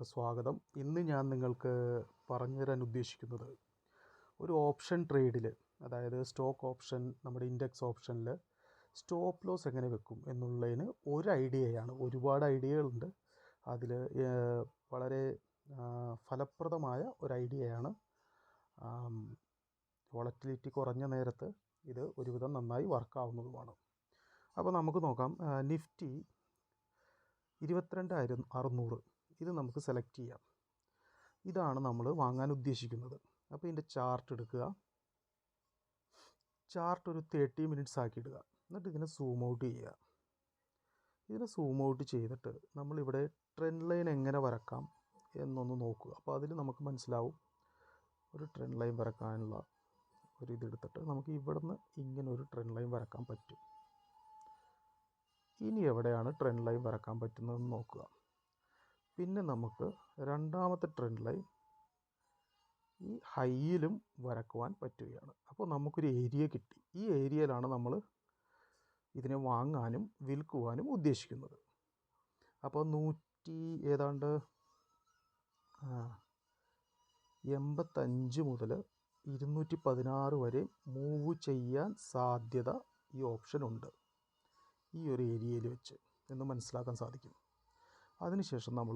എല്ലാവർക്കും സ്വാഗതം. ഇന്ന് ഞാൻ നിങ്ങൾക്ക് പറഞ്ഞു തരാൻ ഉദ്ദേശിക്കുന്നത് ഒരു ഓപ്ഷൻ ട്രേഡിൽ, അതായത് സ്റ്റോക്ക് ഓപ്ഷൻ, നമ്മുടെ ഇൻഡെക്സ് ഓപ്ഷനിൽ സ്റ്റോപ്പ് ലോസ് എങ്ങനെ വെക്കും എന്നുള്ളതിന് ഒരു ഐഡിയയാണ്. ഒരുപാട് ഐഡിയകളുണ്ട്. അതിൽ വളരെ ഫലപ്രദമായ ഒരു ഐഡിയയാണ്. വോളറ്റിലിറ്റി കുറഞ്ഞ നേരത്ത് ഇത് ഒരുവിധം നന്നായി വർക്കാവുന്നതുമാണ്. അപ്പോൾ നമുക്ക് നോക്കാം. നിഫ്റ്റി 22,600 ഇത് നമുക്ക് സെലക്ട് ചെയ്യാം. ഇതാണ് നമ്മൾ വാങ്ങാൻ ഉദ്ദേശിക്കുന്നത്. അപ്പോൾ ഇതിൻ്റെ ചാർട്ട് എടുക്കുക. ചാർട്ട് ഒരു 30 മിനിറ്റ്സ് ആക്കി ഇടുക. എന്നിട്ട് ഇതിനെ സൂം ഔട്ട് ചെയ്യുക. ഇതിനെ സൂം ഔട്ട് ചെയ്തിട്ട് നമ്മളിവിടെ ട്രെൻഡ് ലൈൻ എങ്ങനെ വരക്കാം എന്നൊന്ന് നോക്കുക. അപ്പോൾ അതിൽ നമുക്ക് മനസ്സിലാവും. ഒരു ട്രെൻഡ് ലൈൻ വരക്കാനുള്ള ഒരു ഇതെടുത്തിട്ട് നമുക്ക് ഇവിടുന്ന് ഇങ്ങനെ ഒരു ട്രെൻഡ് ലൈൻ വരക്കാൻ പറ്റും. ഇനി എവിടെയാണ് ട്രെൻഡ് ലൈൻ വരക്കാൻ പറ്റുന്നതെന്ന് നോക്കുക. പിന്നെ നമുക്ക് രണ്ടാമത്തെ ട്രെൻഡ് ലൈൻ ഈ ഹൈയിലും വരക്കുവാൻ പറ്റുകയാണ്. അപ്പോൾ നമുക്കൊരു ഏരിയ കിട്ടി. ഈ ഏരിയയിലാണ് നമ്മൾ ഇതിനെ വാങ്ങാനും വിൽക്കുവാനും ഉദ്ദേശിക്കുന്നത്. അപ്പോൾ 185 മുതൽ 216 വരെ മൂവ് ചെയ്യാൻ സാധ്യത ഈ ഓപ്ഷൻ ഉണ്ട്, ഈ ഒരു ഏരിയയിൽ വെച്ച് എന്ന് മനസ്സിലാക്കാൻ സാധിക്കും. അതിനുശേഷം നമ്മൾ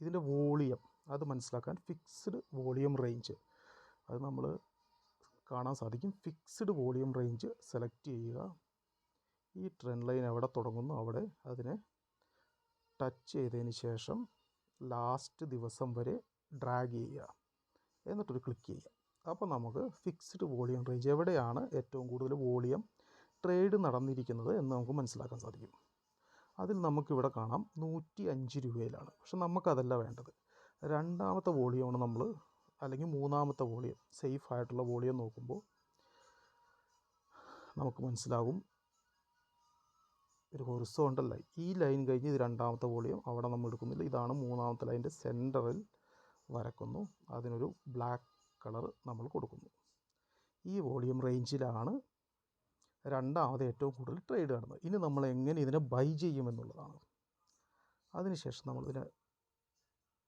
ഇതിൻ്റെ വോളിയം അത് മനസ്സിലാക്കാൻ ഫിക്സ്ഡ് വോളിയം റേഞ്ച് അത് നമ്മൾ കാണാൻ സാധിക്കും. ഫിക്സ്ഡ് വോളിയം റേഞ്ച് സെലക്ട് ചെയ്യുക. ഈ ട്രെൻഡ് ലൈൻ എവിടെ തുടങ്ങുന്നു അവിടെ അതിനെ ടച്ച് ചെയ്തതിന് ശേഷം ലാസ്റ്റ് ദിവസം വരെ ഡ്രാഗ് ചെയ്യുക. എന്നിട്ടൊരു ക്ലിക്ക് ചെയ്യുക. അപ്പോൾ നമുക്ക് ഫിക്സ്ഡ് വോളിയം റേഞ്ച് എവിടെയാണ് ഏറ്റവും കൂടുതൽ വോളിയം ട്രേഡ് നടന്നിരിക്കുന്നത് എന്ന് നമുക്ക് മനസ്സിലാക്കാൻ സാധിക്കും. അതിൽ നമുക്കിവിടെ കാണാം 105 രൂപയിലാണ്. പക്ഷെ നമുക്കതല്ല വേണ്ടത്. രണ്ടാമത്തെ വോളിയമാണ് നമ്മൾ, അല്ലെങ്കിൽ മൂന്നാമത്തെ വോളിയം, സേഫ് ആയിട്ടുള്ള വോളിയം നോക്കുമ്പോൾ നമുക്ക് മനസ്സിലാകും ഒരു ഹൊറിസോണ്ടൽ ലൈൻ. ഈ ലൈൻ കഴിഞ്ഞ് ഇത് രണ്ടാമത്തെ വോളിയം, അവിടെ നമ്മൾ എടുക്കുന്നില്ല. ഇതാണ് മൂന്നാമത്തെ ലൈൻ്റെ സെൻറ്ററിൽ വരക്കുന്നു. അതിനൊരു ബ്ലാക്ക് കളർ നമ്മൾ കൊടുക്കുന്നു. ഈ വോളിയം റേഞ്ചിലാണ് രണ്ടാമത് ഏറ്റവും കൂടുതൽ ട്രേഡ് നടന്നത്. ഇനി നമ്മൾ എങ്ങനെ ഇതിനെ ബൈ ചെയ്യുമെന്നുള്ളതാണ്. അതിനുശേഷം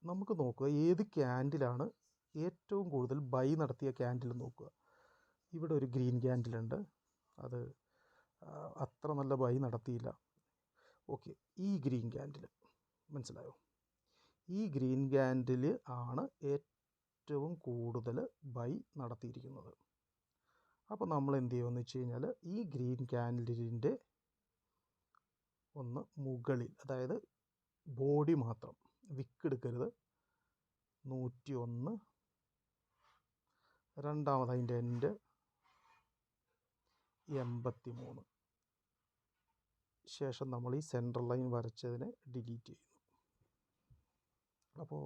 നമുക്ക് നോക്കുക ഏത് ക്യാൻഡിലാണ് ഏറ്റവും കൂടുതൽ ബൈ നടത്തിയ ക്യാൻഡിൽ നോക്കുക. ഇവിടെ ഒരു ഗ്രീൻ ക്യാൻഡിലുണ്ട്, അത് അത്ര നല്ല ബൈ നടത്തിയില്ല. ഓക്കെ, ഈ ഗ്രീൻ ക്യാൻഡിൽ മനസ്സിലായോ? ഈ ഗ്രീൻ ക്യാൻഡിൽ ആണ് ഏറ്റവും കൂടുതൽ ബൈ നടത്തിയിരിക്കുന്നത്. അപ്പോൾ നമ്മൾ എന്ത് ചെയ്യുമെന്ന് വെച്ച് കഴിഞ്ഞാൽ ഈ ഗ്രീൻ ക്യാൻഡിലിൻ്റെ ഒന്ന് മുകളിൽ, അതായത് ബോഡി മാത്രം, വിക്ക് എടുക്കരുത്, 101, രണ്ടാമത് അതിൻ്റെ എൻഡ് 83, ശേഷം നമ്മൾ ഈ സെൻട്രൽ ലൈൻ വരച്ചതിനെ ഡിലീറ്റ് ചെയ്യുന്നു. അപ്പോൾ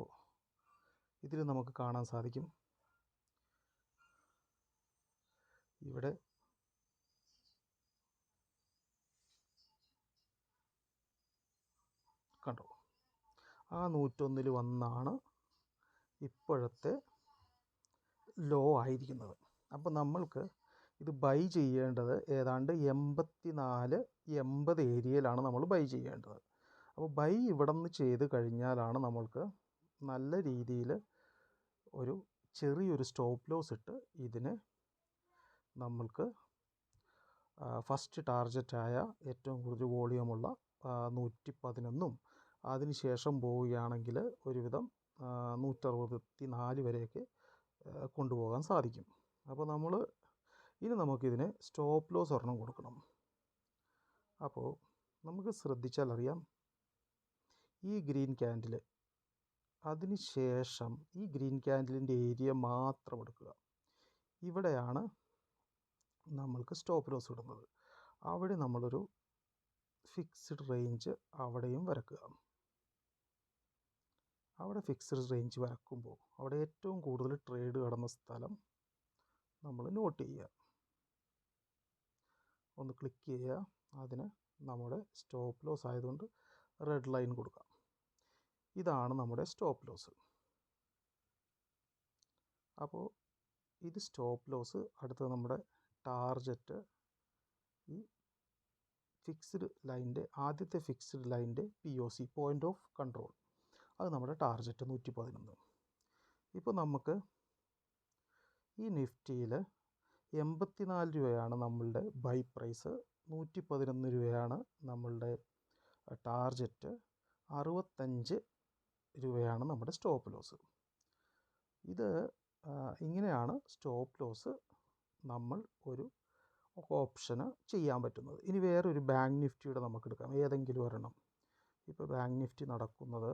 ഇതിൽ നമുക്ക് കാണാൻ സാധിക്കും ഇവിടെ കണ്ടോ, ആ 101 വന്നാണ് ഇപ്പോഴത്തെ ലോ ആയിരിക്കുന്നത്. അപ്പോൾ നമ്മൾക്ക് ഇത് ബൈ ചെയ്യേണ്ടത് ഏതാണ്ട് 84-80 ഏരിയയിലാണ് നമ്മൾ ബൈ ചെയ്യേണ്ടത്. അപ്പോൾ ബൈ ഇവിടെ നിന്ന് ചെയ്ത് കഴിഞ്ഞാലാണ് നമ്മൾക്ക് നല്ല രീതിയിൽ ഒരു ചെറിയൊരു സ്റ്റോപ്പ് ലോസ് ഇട്ട് ഇതിനെ നമ്മൾക്ക് ഫസ്റ്റ് ടാർഗറ്റായ ഏറ്റവും കൂടുതൽ വോളിയമുള്ള 111 അതിനുശേഷം പോവുകയാണെങ്കിൽ ഒരുവിധം 164 വരെയൊക്കെ കൊണ്ടുപോകാൻ സാധിക്കും. അപ്പോൾ ഇനി നമുക്കിതിനെ സ്റ്റോപ്പ് ലോസ് ഒരെണ്ണം കൊടുക്കണം. അപ്പോൾ നമുക്ക് ശ്രദ്ധിച്ചാൽ അറിയാം, ഈ ഗ്രീൻ ക്യാൻഡിൽ, അതിനുശേഷം ഈ ഗ്രീൻ ക്യാൻഡിലിൻ്റെ ഏരിയ മാത്രം എടുക്കുക. ഇവിടെയാണ് നമ്മൾക്ക് സ്റ്റോപ്പ് ലോസ് ഇടുന്നത്. അവിടെ നമ്മളൊരു ഫിക്സ്ഡ് റേഞ്ച് അവിടെയും വരക്കുക. അവിടെ ഫിക്സ്ഡ് റേഞ്ച് വരക്കുമ്പോൾ അവിടെ ഏറ്റവും കൂടുതൽ ട്രേഡ് കടന്ന സ്ഥലം നമ്മൾ നോട്ട് ചെയ്യുക. ഒന്ന് ക്ലിക്ക് ചെയ്യുക. അതിന് നമ്മുടെ സ്റ്റോപ്പ് ലോസ് ആയതുകൊണ്ട് റെഡ് ലൈൻ കൊടുക്കാം. ഇതാണ് നമ്മുടെ സ്റ്റോപ്പ് ലോസ്. അപ്പോൾ ഇത് സ്റ്റോപ്പ് ലോസ്. അടുത്തത് നമ്മുടെ ടാർജറ്റ് ഈ ഫിക്സ്ഡ് ലൈൻ്റെ, ആദ്യത്തെ ഫിക്സ്ഡ് ലൈൻ്റെ POC, പോയിൻ്റ് ഓഫ് കൺട്രോൾ, അത് നമ്മുടെ ടാർഗറ്റ് 111. ഇപ്പോൾ നമുക്ക് ഈ നിഫ്റ്റിയിൽ 84 രൂപയാണ് നമ്മളുടെ ബൈ പ്രൈസ്, 111 രൂപയാണ് നമ്മളുടെ ടാർഗറ്റ്, 65 രൂപയാണ് നമ്മുടെ സ്റ്റോപ്പ് ലോസ്. ഇത് ഇങ്ങനെയാണ് സ്റ്റോപ്പ് ലോസ് നമ്മൾ ഒരു ഓപ്ഷന് ചെയ്യാൻ പറ്റുന്നത്. ഇനി വേറൊരു ബാങ്ക് നിഫ്റ്റിയുടെ നമുക്ക് എടുക്കാം, ഏതെങ്കിലും ഒരെണ്ണം. ഇപ്പോൾ ബാങ്ക് നിഫ്റ്റി നടക്കുന്നത്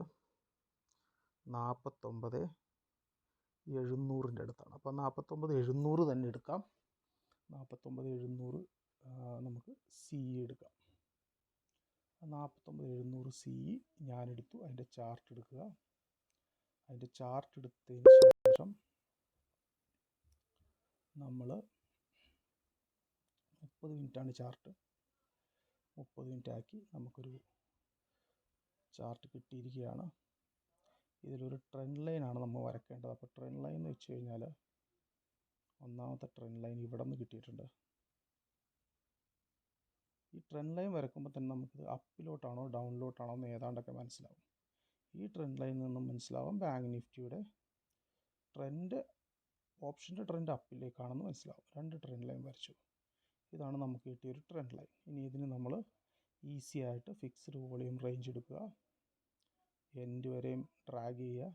49,700 അടുത്താണ്. അപ്പോൾ 49,700 തന്നെ എടുക്കാം. 49,700 നമുക്ക് സി എടുക്കാം. 49,700 സി ഞാനെടുത്തു. അതിൻ്റെ ചാർട്ട് എടുക്കുക. അതിൻ്റെ ചാർട്ട് എടുത്തതിന് ശേഷം നമ്മൾ 30 മിനിറ്റാണ് ചാർട്ട്, 30 മിനിറ്റ് ആക്കി നമുക്കൊരു ചാർട്ട് കിട്ടിയിരിക്കുകയാണ്. ഇതിലൊരു ട്രെൻഡ് ലൈനാണ് നമ്മൾ വരയ്ക്കേണ്ടത്. അപ്പോൾ ട്രെൻഡ് ലൈൻ എന്ന് വെച്ച് കഴിഞ്ഞാൽ ഒന്നാമത്തെ ട്രെൻഡ് ലൈൻ ഇവിടെ നിന്ന് കിട്ടിയിട്ടുണ്ട്. ഈ ട്രെൻഡ് ലൈൻ വരയ്ക്കുമ്പോൾ തന്നെ നമുക്കിത് അപ്പിലോട്ടാണോ ഡൗണിലോട്ടാണോ എന്ന് ഏതാണ്ടൊക്കെ മനസ്സിലാവും. ഈ ട്രെൻഡ് ലൈനിൽ നിന്നും മനസ്സിലാവും ബാങ്ക് നിഫ്റ്റിയുടെ ട്രെൻഡ്, ഓപ്ഷൻ്റെ ട്രെൻഡ് അപ്പിലേക്കാണെന്ന് മനസ്സിലാവും. 2 ട്രെൻഡ് ലൈൻ വരച്ചു. ഇതാണ് നമുക്ക് കിട്ടിയൊരു ട്രെൻഡ് ലൈൻ. ഇനി ഇതിന് നമ്മൾ ഈസി ആയിട്ട് ഫിക്സ്ഡ് വോളിയം റേഞ്ച് എടുക്കുക, എൻഡ് വരെയും ഡ്രാഗ് ചെയ്യുക.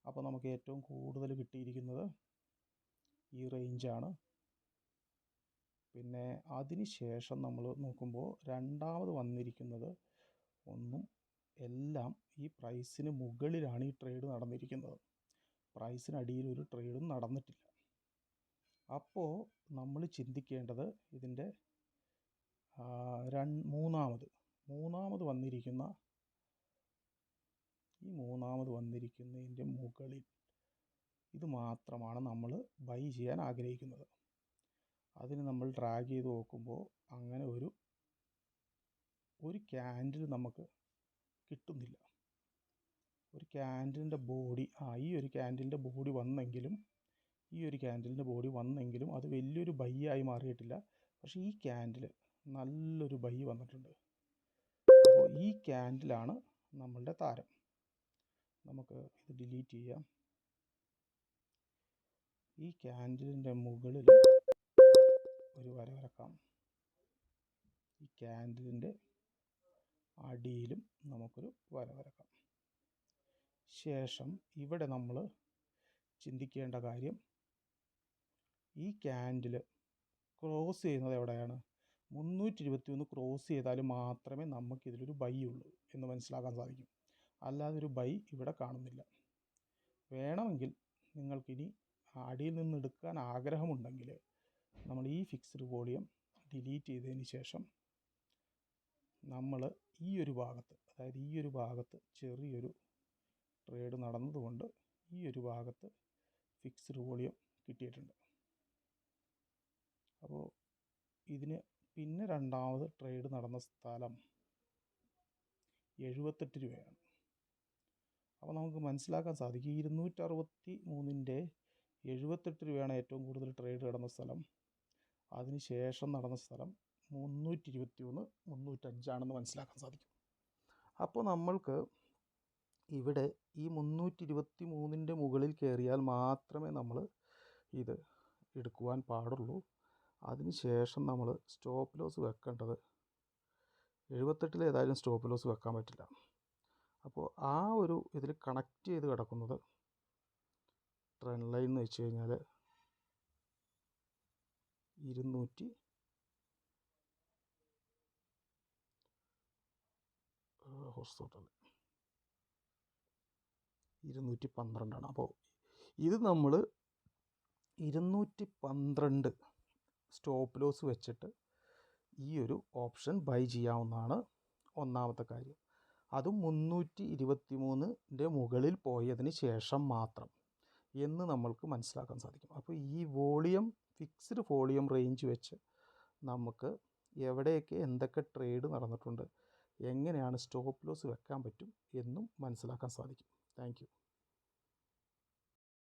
അപ്പോൾ നമുക്ക് ഏറ്റവും കൂടുതൽ കിട്ടിയിരിക്കുന്നത് ഈ റേഞ്ചാണ്. പിന്നെ അതിന് ശേഷം നമ്മൾ നോക്കുമ്പോൾ രണ്ടാമത് വന്നിരിക്കുന്നത് എല്ലാം ഈ പ്രൈസിന് മുകളിലാണ് ഈ ട്രേഡ് നടന്നിരിക്കുന്നത്. പ്രൈസിനടിയിൽ ഒരു ട്രേഡും നടന്നിട്ടില്ല. അപ്പോൾ നമ്മൾ ചിന്തിക്കേണ്ടത് ഇതിൻ്റെ മൂന്നാമത് വന്നിരിക്കുന്നതിൻ്റെ മുകളിൽ ഇത് മാത്രമാണ് നമ്മൾ ബൈ ചെയ്യാൻ ആഗ്രഹിക്കുന്നത്. അതിന് നമ്മൾ ഡ്രാഗ് ചെയ്ത് നോക്കുമ്പോൾ അങ്ങനെ ഒരു ക്യാൻഡിൽ നമുക്ക് കിട്ടുന്നില്ല. ഒരു ക്യാൻഡിലിൻ്റെ ബോഡി ഈ ഒരു ക്യാൻഡിലിൻ്റെ ബോഡി വന്നെങ്കിലും അത് വലിയൊരു ബൈ ആയി മാറിയിട്ടില്ല. പക്ഷേ ഈ ക്യാൻഡിൽ നല്ലൊരു ബൈ വന്നിട്ടുണ്ട്. അപ്പോൾ ഈ ക്യാൻഡിലാണ് നമ്മളുടെ താരം. നമുക്ക് ഇത് ഡിലീറ്റ് ചെയ്യാം. ഈ ക്യാൻഡിലിൻ്റെ മുകളിൽ ഒരു വര വരക്കാം. ഈ ക്യാൻഡിലിൻ്റെ അടിയിലും നമുക്കൊരു വര വരക്കാം. ശേഷം ഇവിടെ നമ്മൾ ചിന്തിക്കേണ്ട കാര്യം, ഈ ക്യാൻഡിൽ ക്രോസ് ചെയ്യുന്നത് എവിടെയാണ്? 321 ക്രോസ് ചെയ്താൽ മാത്രമേ നമുക്കിതിലൊരു ബൈ ഉള്ളൂ എന്ന് മനസ്സിലാക്കാൻ സാധിക്കും. അല്ലാതെ ഒരു ബൈ ഇവിടെ കാണുന്നില്ല. വേണമെങ്കിൽ നിങ്ങൾക്കിനി അടിയിൽ നിന്ന് എടുക്കാൻ ആഗ്രഹമുണ്ടെങ്കിൽ നമ്മൾ ഈ ഫിക്സ്ഡ് വോളിയം ഡിലീറ്റ് ചെയ്തതിന് ശേഷം നമ്മൾ ഈ ഒരു ഭാഗത്ത് ചെറിയൊരു ട്രേഡ് നടന്നതുകൊണ്ട് ഈ ഒരു ഭാഗത്ത് ഫിക്സ്ഡ് വോളിയം കിട്ടിയിട്ടുണ്ട്. അപ്പോൾ ഇതിന് പിന്നെ രണ്ടാമത് ട്രേഡ് നടന്ന സ്ഥലം 78 രൂപയാണ്. അപ്പോൾ നമുക്ക് മനസ്സിലാക്കാൻ സാധിക്കും 263ൻ്റെ 78 രൂപയാണ് ഏറ്റവും കൂടുതൽ ട്രേഡ് നടന്ന സ്ഥലം. അതിന് ശേഷം നടന്ന സ്ഥലം 321, 305 മനസ്സിലാക്കാൻ സാധിക്കും. അപ്പോൾ നമ്മൾക്ക് ഇവിടെ ഈ 323ൻ്റെ മുകളിൽ കയറിയാൽ മാത്രമേ നമ്മൾ ഇത് എടുക്കുവാൻ പാടുള്ളൂ. അതിന് ശേഷം നമ്മൾ സ്റ്റോപ്പ് ലോസ് വെക്കേണ്ടത് 78 ഏതായാലും സ്റ്റോപ്പ് ലോസ് വെക്കാൻ പറ്റില്ല. അപ്പോൾ ഇതിൽ കണക്റ്റ് ചെയ്ത് കിടക്കുന്നത് ട്രെൻഡ് ലൈൻ എന്ന് വെച്ച് കഴിഞ്ഞാൽ 212. അപ്പോൾ ഇത് നമ്മൾ 212 സ്റ്റോപ്പ് ലോസ് വെച്ചിട്ട് ഈ ഒരു ഓപ്ഷൻ ബൈ ചെയ്യാവുന്നതാണ്. ഒന്നാമത്തെ കാര്യം. അതും 323ൻ്റെ മുകളിൽ പോയതിന് ശേഷം മാത്രം എന്ന് നമ്മൾക്ക് മനസ്സിലാക്കാൻ സാധിക്കും. അപ്പോൾ ഈ ഫിക്സ്ഡ് വോളിയം റേഞ്ച് വെച്ച് നമുക്ക് എവിടെയൊക്കെ എന്തൊക്കെ ട്രേഡ് നടന്നിട്ടുണ്ട്, എങ്ങനെയാണ് സ്റ്റോപ്പ് ലോസ് വെക്കാൻ പറ്റും എന്നും മനസ്സിലാക്കാൻ സാധിക്കും. Thank you.